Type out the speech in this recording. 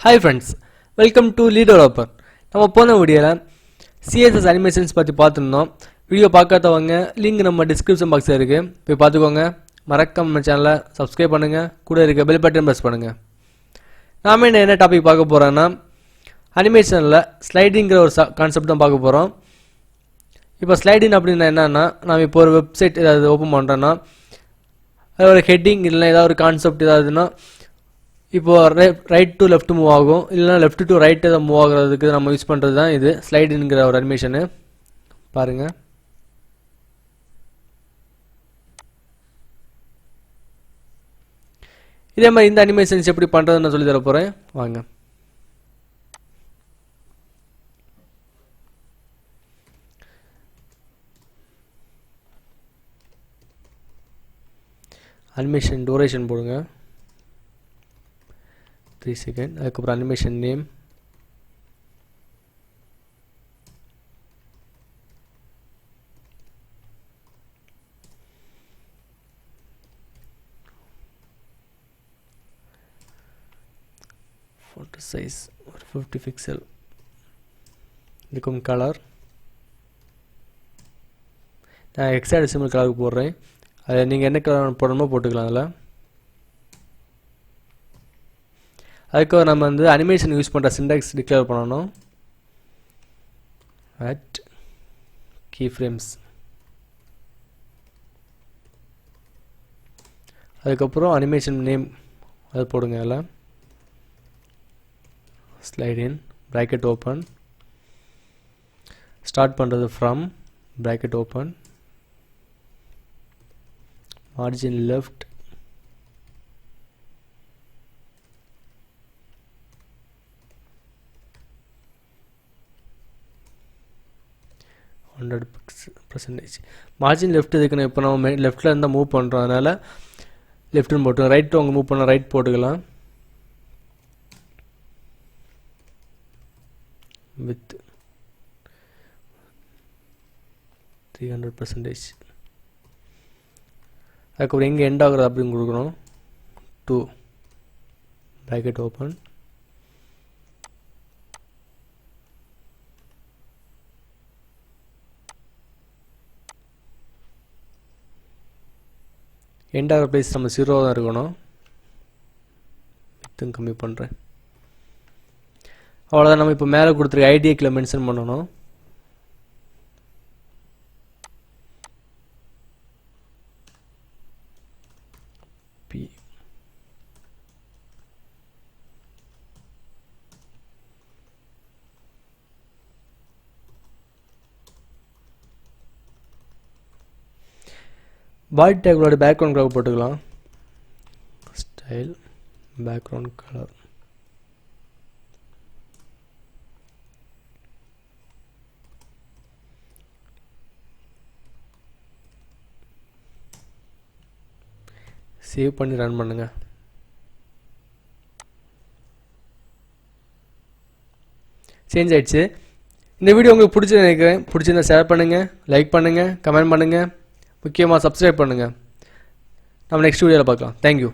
Hi friends, welcome to Lead Developer. நம்ம போன வீடியோல CSS animations பத்தி பார்த்திருந்தோம். வீடியோ பார்க்காதவங்க லிங்க் நம்ம டிஸ்கிரிப்ஷன் பாக்ஸ்ல இருக்கு. போய் பார்த்துக்கோங்க. மறக்காம நம்ம சேனலை சப்ஸ்கிரைப் பண்ணுங்க. கூட இருக்க பெல் பட்டன் பிரஸ் பண்ணுங்க. நாம என்ன டாபிக் பார்க்க போறோம்னா அனிமேஷன்ல ஸ்லைடிங்கிற ஒரு கான்செப்ட் தான் பார்க்க போறோம். இப்போ ஸ்லைடின் அப்படினா என்னன்னா நாம இப்போ ஒரு வெப்சைட் ஏதாவது ஓபன் பண்றோம்னா அது ஒரு ஹெட்டிங் இல்ல ஏதாவது ஒரு கான்செப்ட் ஏதாவதுனா இப்போ ரைட் டு லெஃப்ட் மூவ் ஆகும் இல்லனா லெஃப்ட் டு ரைட் ஏதாவது மூவ் ஆகிறதுக்கு நம்ம யூஸ் பண்றது தான் இது ஸ்லைடின்ங்கற ஒரு அனிமேஷன் பாருங்க. இதே மாதிரி இந்த அனிமேஷன்ஸ் எப்படி பண்றதுன்னு சொல்லி தர போறேன் வாங்க. அனிமேஷன் டியூரேஷன் போடுங்க 3 செகண்ட். அதுக்கப்புறம் animation name font size 50 pixel. இதுக்கும் கலர் நான் ஹெக்ஸாடெசிமல் கலருக்கு போடுறேன். அது நீங்க என்ன கலர் போடணுமோ போட்டுக்கலாம். அதுல அதுக்கு நம்ம வந்து அனிமேஷன் யூஸ் பண்ற சின்டாக்ஸ் டிக்ளேர் பண்ணனும். at keyframes. அதுக்கப்புறம் அனிமேஷன் நேம் அது போடுங்க. அதுல slidein bracket open ஸ்டார்ட் பண்றது from bracket open margin left 100%. margin left இதுக்கு இப்போ நம்ம லெஃப்ட்ல இருந்தா மூவ் பண்றோம். அதனால லெஃப்ட்னு போட்டு ரைட் உங்க மூவ் பண்ணா ரைட் போட்டுக்கலாம். with 300%. அதுக்கு எங்க எண்ட் ஆகுறது அப்படி கொடுக்கணும். 2 bracket open எண்ட் ஆகிற பிளேஸ் நம்ம 0 தான் இருக்கணும். இதுவும் கம்மி பண்ணுறேன். அவ்வளோதான். நம்ம இப்போ மேலே கொடுத்துருக்க ஐடியாக்கில் மென்ஷன் பண்ணணும். பி பாடி டேக்லோட பேக்ரவுண்ட் கலர் போட்டுக்கலாம். ஸ்டைல் பேக்ரவுண்ட் கலர் சேவ் பண்ணி ரன் பண்ணுங்க. சேஞ்ச் ஆயிடுச்சு. இந்த வீடியோ உங்களுக்கு பிடிச்சது நினைக்கிறேன். பிடிச்சிருந்தா ஷேர் பண்ணுங்க, லைக் பண்ணுங்க, கமெண்ட் பண்ணுங்க, முக்கியமாக சப்ஸ்கிரைப் பண்ணுங்க. நம்ம நெக்ஸ்ட் வீடியோவில் பார்க்கலாம். தேங்க்யூ.